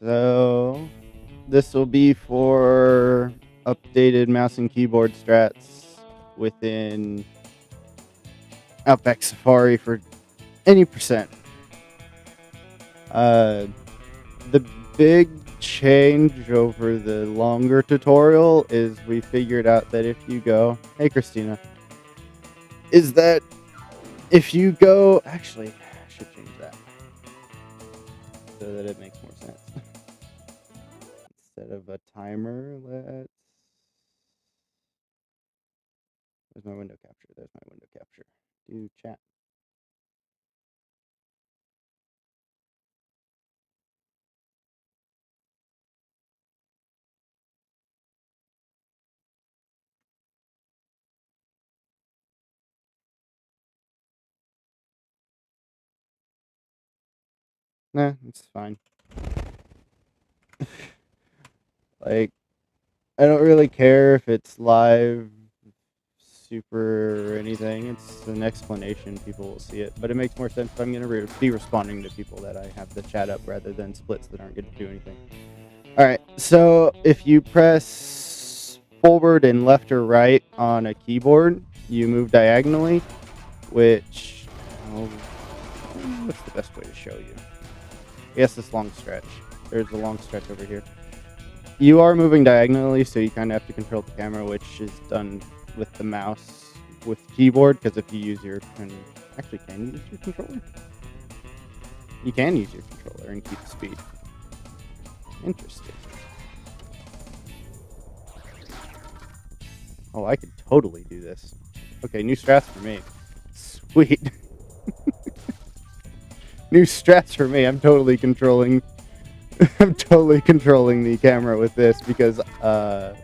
So this will be for updated mouse and keyboard strats within Outback Safari for any percent. The big change over the longer tutorial is we figured out that if you go, hey Christina, is that if you go, actually, I should change that so that it makes more sense. Instead of a timer, where's my window capture? There's my window capture. Do chat. Nah, it's fine. Like, I don't really care if it's live, super, or anything. It's an explanation. People will see it. But it makes more sense if I'm going to be responding to people that I have the chat up rather than splits that aren't going to do anything. Alright, so if you press forward and left or right on a keyboard, you move diagonally, which... what's the best way to show you? I guess this long stretch. There's a long stretch over here. You are moving diagonally, so you kind of have to control the camera, which is done with the mouse with keyboard, because if you use your... Actually, can you use your controller? You can use your controller and keep the speed. Interesting. Oh, I could totally do this. Okay, new strats for me. Sweet. New strats for me. I'm totally controlling the camera with this because the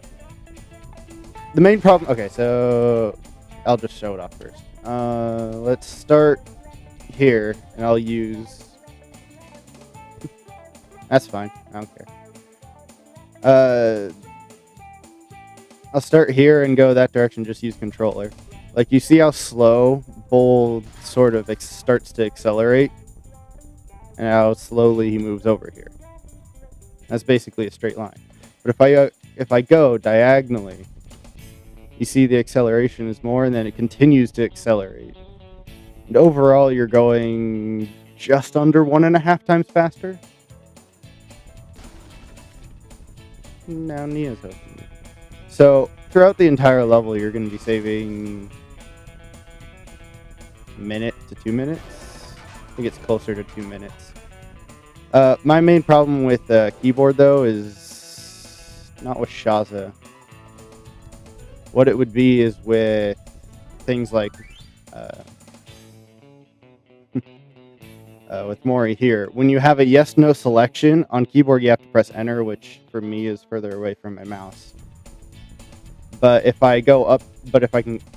main problem... Okay, so I'll just show it off first. Let's start here, and I'll use... That's fine. I don't care. I'll start here and go that direction, just use controller. Like, you see how slow Bull sort of starts to accelerate? And how slowly he moves over here. That's basically a straight line. But if I go diagonally, you see the acceleration is more, and then it continues to accelerate. And overall, you're going just under 1.5 times faster. Now Nia's hosting me. So throughout the entire level, you're going to be saving a minute to 2 minutes. I think it's closer to 2 minutes. My main problem with the keyboard, though, is not with Shaza. What it would be is with things like with Mori here. When you have a yes/no selection on keyboard, you have to press enter, which for me is further away from my mouse. But if I go up, but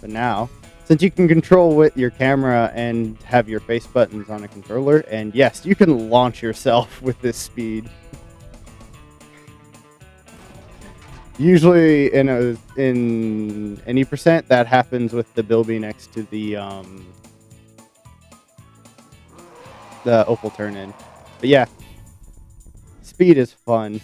now, since you can control with your camera and have your face buttons on a controller, and yes, you can launch yourself with this speed. Usually in any percent, that happens with the bilby next to the opal turn in. But yeah, speed is fun.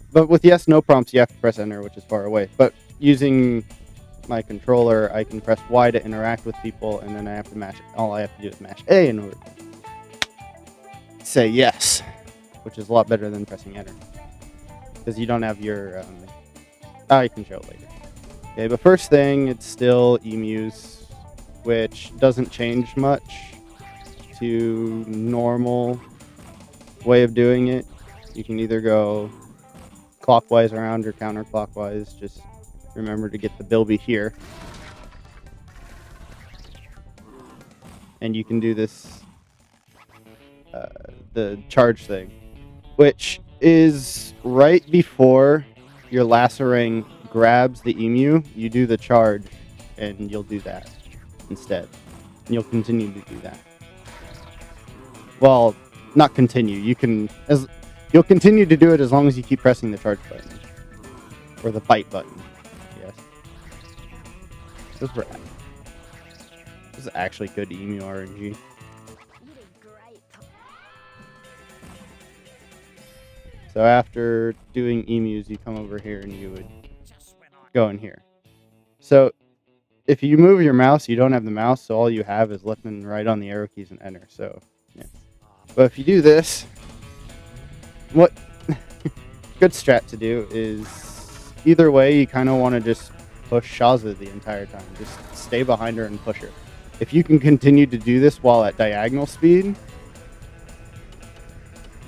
But with yes/no prompts, you have to press enter, which is far away. But using my controller, I can press Y to interact with people, and then I have to mash. All I have to do is mash A in order to say yes, which is a lot better than pressing enter, because you don't have your. I can show it later. Okay, but first thing, it's still emus, which doesn't change much to normal way of doing it. You can either go clockwise around or counterclockwise. Just remember to get the bilby here. And you can do this, the charge thing, which is right before your lasso ring grabs the emu. You do the charge, and you'll do that instead. And you'll continue to do that. Well, not continue. You'll continue to do it as long as you keep pressing the charge button. Or the bite button. Yes. This is actually good emu RNG. So after doing emus, you come over here and you would go in here. So if you move your mouse, you don't have the mouse, so all you have is left and right on the arrow keys and enter. So, yeah. But if you do this, what good strat to do is either way, you kind of want to just push Shaza the entire time. Just stay behind her and push her. If you can continue to do this while at diagonal speed,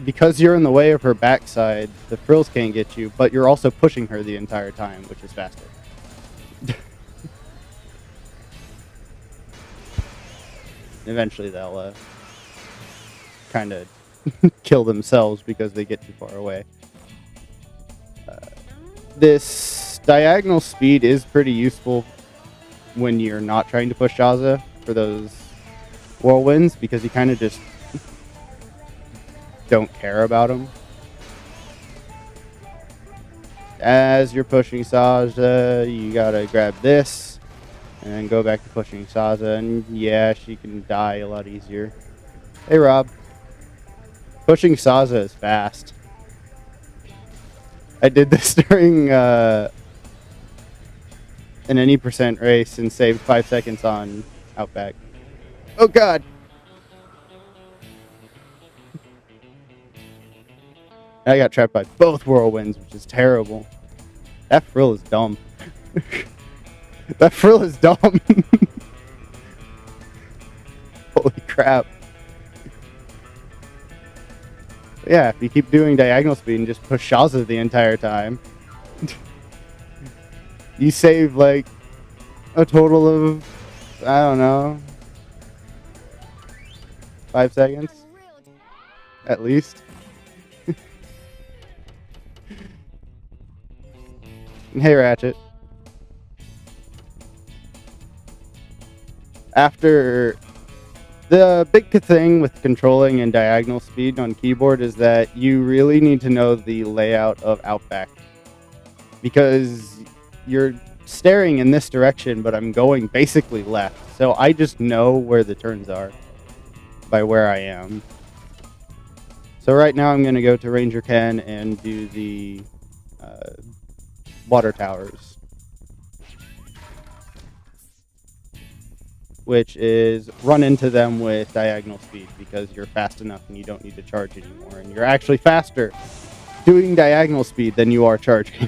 because you're in the way of her backside, the frills can't get you, but you're also pushing her the entire time, which is faster. Eventually they'll kind of kill themselves because they get too far away. This diagonal speed is pretty useful when you're not trying to push Shaza for those whirlwinds, because you kind of just don't care about them. As you're pushing Shaza, you gotta grab this and then go back to pushing Shaza, and yeah, she can die a lot easier. Hey Rob. Pushing Shaza is fast. I did this during an Any percent race and saved 5 seconds on Outback. Oh god! I got trapped by both whirlwinds, which is terrible. That frill is dumb. That frill is dumb. Holy crap. But yeah, if you keep doing diagonal speed and just push Shaza the entire time, you save like a total of, I don't know, 5 seconds at least. Hey Ratchet. After the big thing with controlling and diagonal speed on keyboard is that you really need to know the layout of Outback, because you're staring in this direction, but I'm going basically left. So I just know where the turns are by where I am. So right now I'm going to go to Ranger Ken and do the water towers, which is run into them with diagonal speed, because you're fast enough and you don't need to charge anymore, and you're actually faster doing diagonal speed than you are charging.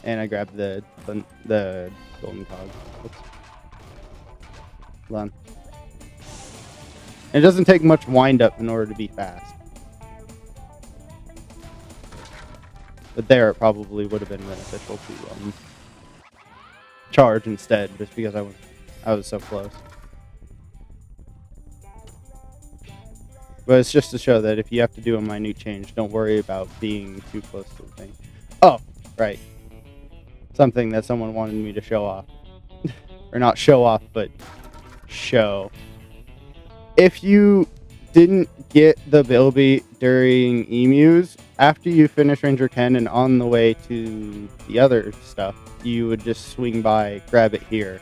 And I grabbed the golden cog. Oops. Hold on. And it doesn't take much wind up in order to be fast. But there, it probably would have been beneficial to charge instead, just because I was so close. But it's just to show that if you have to do a minute change, don't worry about being too close to the thing. Oh, right. Something that someone wanted me to show off. Or not show off, but show. If you didn't get the Bilby during emus, after you finish Ranger Ken and on the way to the other stuff, you would just swing by, grab it here,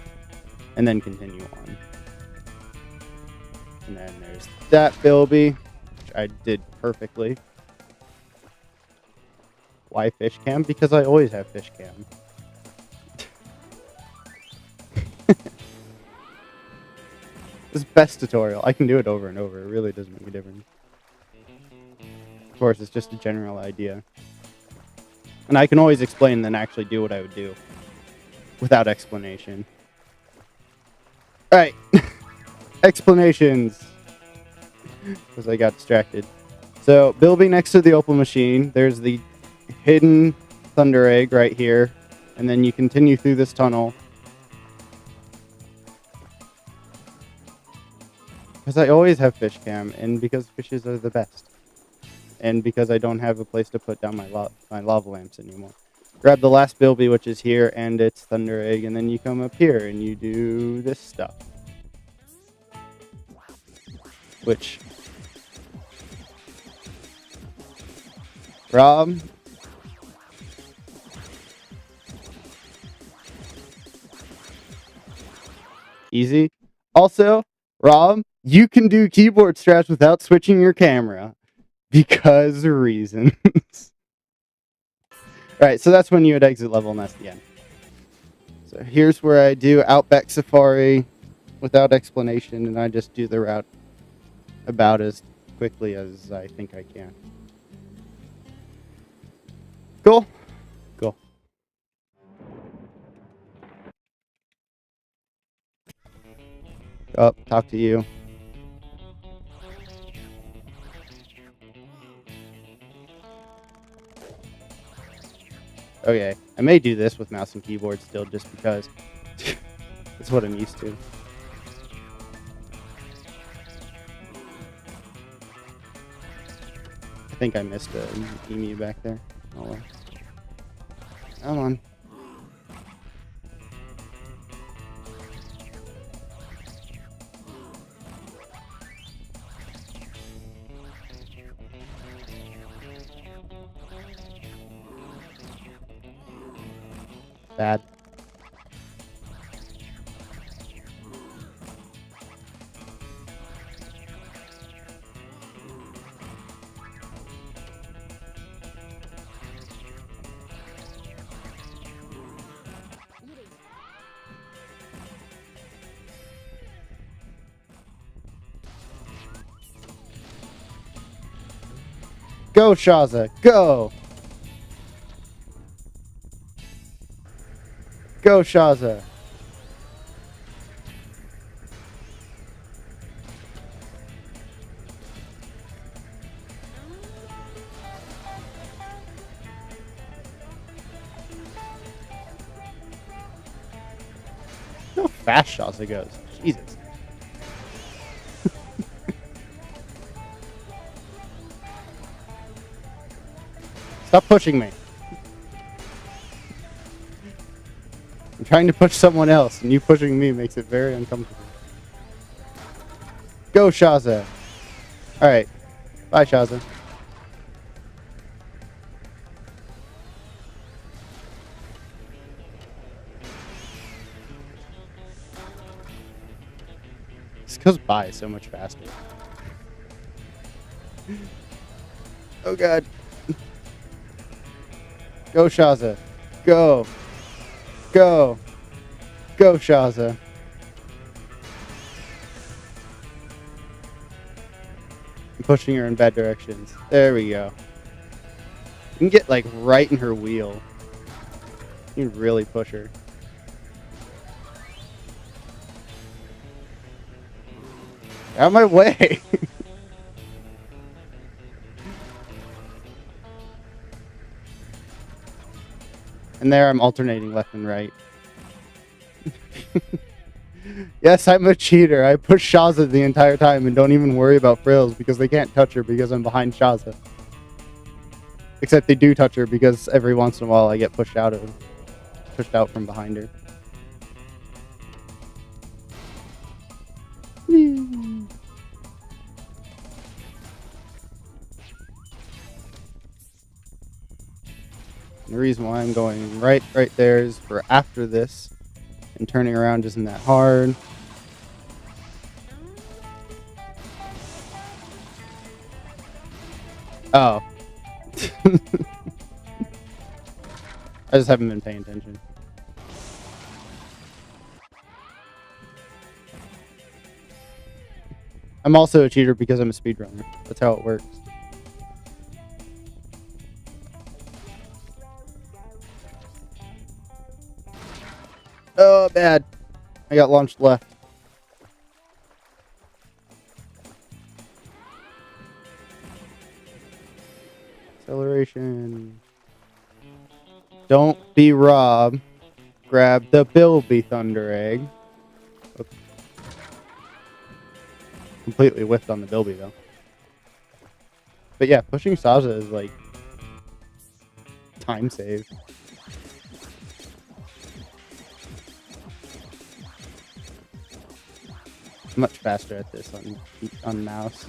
and then continue on. And then there's that Bilby, which I did perfectly. Why fish cam? Because I always have fish cam. This is best tutorial. I can do it over and over. It really doesn't make a difference. Of course, it's just a general idea. And I can always explain and then actually do what I would do without explanation. Alright. Explanations. Because I got distracted. So, Bilby next to the opal machine. There's the hidden thunder egg right here. And then you continue through this tunnel. Because I always have fish cam, and because fishes are the best. And because I don't have a place to put down my lava lamps anymore. Grab the last Bilby, which is here, and it's thunder egg, and then you come up here and you do this stuff. Which... Rob... Easy. Also, Rob, you can do keyboard strats without switching your camera. Because reasons. Alright, so that's when you would exit level, and that's the end. So here's where I do Outback Safari without explanation, and I just do the route about as quickly as I think I can. Cool? Cool. Oh, talk to you. Okay, I may do this with mouse and keyboard still, just because it's what I'm used to. I think I missed an emu back there. Oh well. Come on. Bad. Go, Shaza! Go! Go, Shaza! Look how fast Shaza goes. Jesus. Stop pushing me. I'm trying to push someone else, and you pushing me makes it very uncomfortable. Go, Shaza! Alright. Bye, Shaza. This goes by so much faster. Oh god. Go, Shaza. Go. Go. Go, Shaza. I'm pushing her in bad directions. There we go. You can get like right in her wheel. You can really push her. Out of my way! And there I'm alternating left and right. Yes, I'm a cheater. I push Shaza the entire time and don't even worry about frills because they can't touch her because I'm behind Shaza. Except they do touch her because every once in a while I get pushed out from behind her. The reason why I'm going right there is for after this, and turning around isn't that hard. Oh. I just haven't been paying attention. I'm also a cheater because I'm a speedrunner. That's how it works. Oh, bad. I got launched left. Acceleration. Don't be Rob. Grab the Bilby Thunder Egg. Oops. Completely whiffed on the Bilby though. But yeah, pushing Saza is like time save. Much faster at this on mouse.